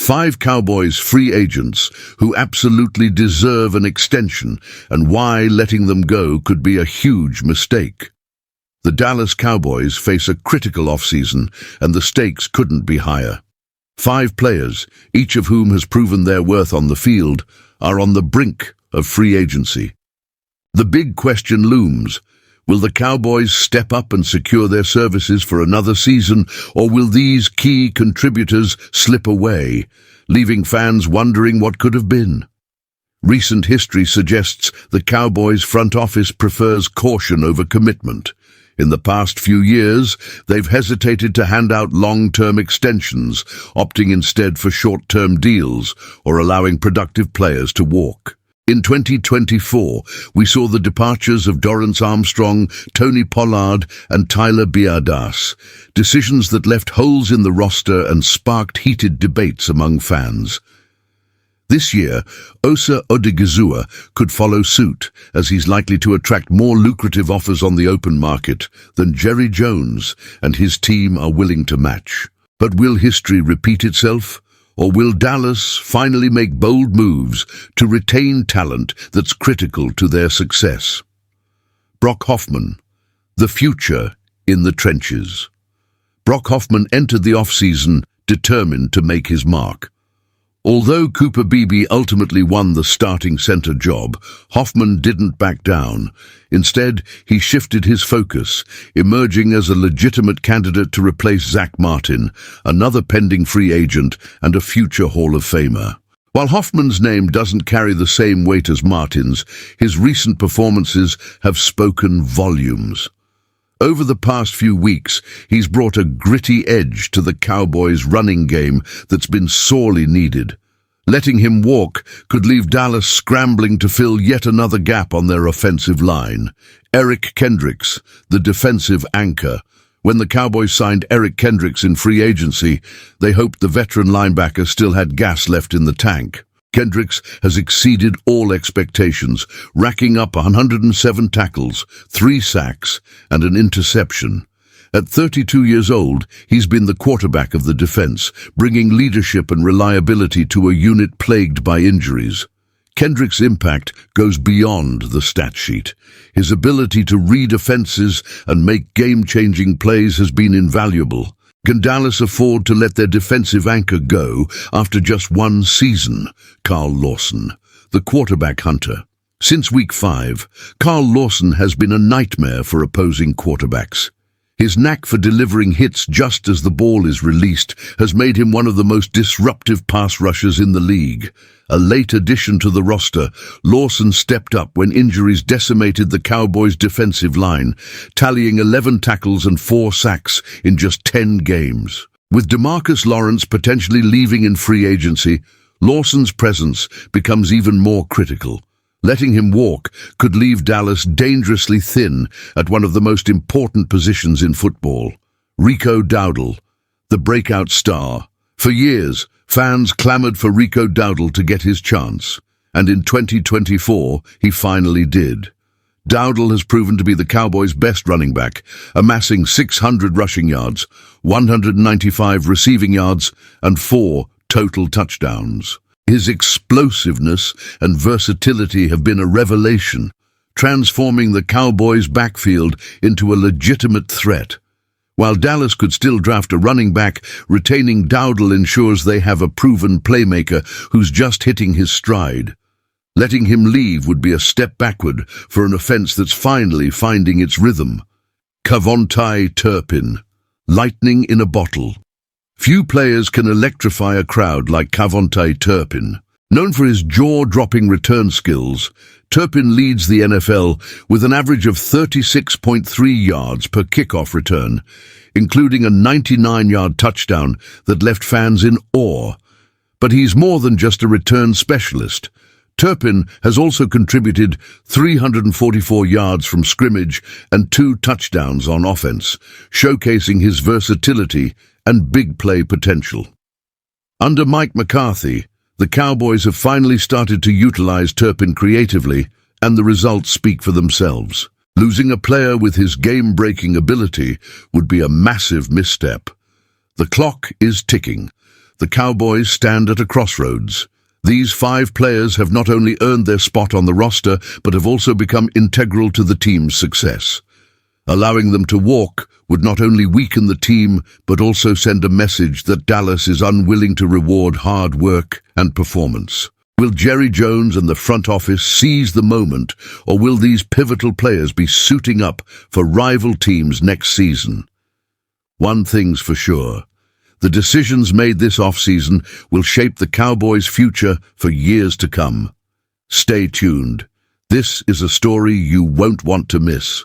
5 Cowboys free agents who absolutely deserve an extension and why letting them go could be a huge mistake. The Dallas Cowboys face a critical offseason and the stakes couldn't be higher. 5 players, each of whom has proven their worth on the field, are on the brink of free agency. The big question looms: will the Cowboys step up and secure their services for another season, or will these key contributors slip away, leaving fans wondering what could have been? Recent history suggests the Cowboys front office prefers caution over commitment. In the past few years, they've hesitated to hand out long-term extensions, opting instead for short-term deals or allowing productive players to walk. In 2024, we saw the departures of Dorrance Armstrong, Tony Pollard, and Tyler Biadasz, decisions that left holes in the roster and sparked heated debates among fans. This year, Osa Odigizua could follow suit, as he's likely to attract more lucrative offers on the open market than Jerry Jones and his team are willing to match. But will history repeat itself? Or will Dallas finally make bold moves to retain talent that's critical to their success? Brock Hoffman, the future in the trenches. Brock Hoffman entered the offseason determined to make his mark. Although Cooper Beebe ultimately won the starting center job, Hoffman didn't back down. Instead, he shifted his focus, emerging as a legitimate candidate to replace Zach Martin, another pending free agent and a future Hall of Famer. While Hoffman's name doesn't carry the same weight as Martin's, his recent performances have spoken volumes. Over the past few weeks, he's brought a gritty edge to the Cowboys' running game that's been sorely needed. Letting him walk could leave Dallas scrambling to fill yet another gap on their offensive line. Eric Kendricks, the defensive anchor. When the Cowboys signed Eric Kendricks in free agency, they hoped the veteran linebacker still had gas left in the tank. Kendricks has exceeded all expectations, racking up 107 tackles, 3 sacks, and an interception. At 32 years old, he's been the quarterback of the defense, bringing leadership and reliability to a unit plagued by injuries. Kendricks' impact goes beyond the stat sheet. His ability to read offenses and make game-changing plays has been invaluable. Can Dallas afford to let their defensive anchor go after just one season? Carl Lawson, the quarterback hunter. Since week 5, Carl Lawson has been a nightmare for opposing quarterbacks. His knack for delivering hits just as the ball is released has made him one of the most disruptive pass rushers in the league. A late addition to the roster, Lawson stepped up when injuries decimated the Cowboys' defensive line, tallying 11 tackles and 4 sacks in just 10 games. With DeMarcus Lawrence potentially leaving in free agency, Lawson's presence becomes even more critical. Letting him walk could leave Dallas dangerously thin at one of the most important positions in football. Rico Dowdle, the breakout star. For years, fans clamored for Rico Dowdle to get his chance, and in 2024, he finally did. Dowdle has proven to be the Cowboys' best running back, amassing 600 rushing yards, 195 receiving yards, and 4 total touchdowns. His explosiveness and versatility have been a revelation, transforming the Cowboys' backfield into a legitimate threat. While Dallas could still draft a running back, retaining Dowdle ensures they have a proven playmaker who's just hitting his stride. Letting him leave would be a step backward for an offense that's finally finding its rhythm. Cavontae Turpin, lightning in a bottle. Few players can electrify a crowd like Cavontae Turpin. Known for his jaw-dropping return skills, Turpin leads the NFL with an average of 36.3 yards per kickoff return, including a 99-yard touchdown that left fans in awe. But he's more than just a return specialist. Turpin has also contributed 344 yards from scrimmage and 2 touchdowns on offense, showcasing his versatility and big play potential. Under Mike McCarthy, the Cowboys have finally started to utilize Turpin creatively, and the results speak for themselves. Losing a player with his game-breaking ability would be a massive misstep. The clock is ticking. the Cowboys stand at a crossroads. These 5 players have not only earned their spot on the roster, but have also become integral to the team's success. Allowing them to walk would not only weaken the team, but also send a message that Dallas is unwilling to reward hard work and performance. Will Jerry Jones and the front office seize the moment, or will these pivotal players be suiting up for rival teams next season? One thing's for sure. The decisions made this offseason will shape the Cowboys' future for years to come. Stay tuned. This is a story you won't want to miss.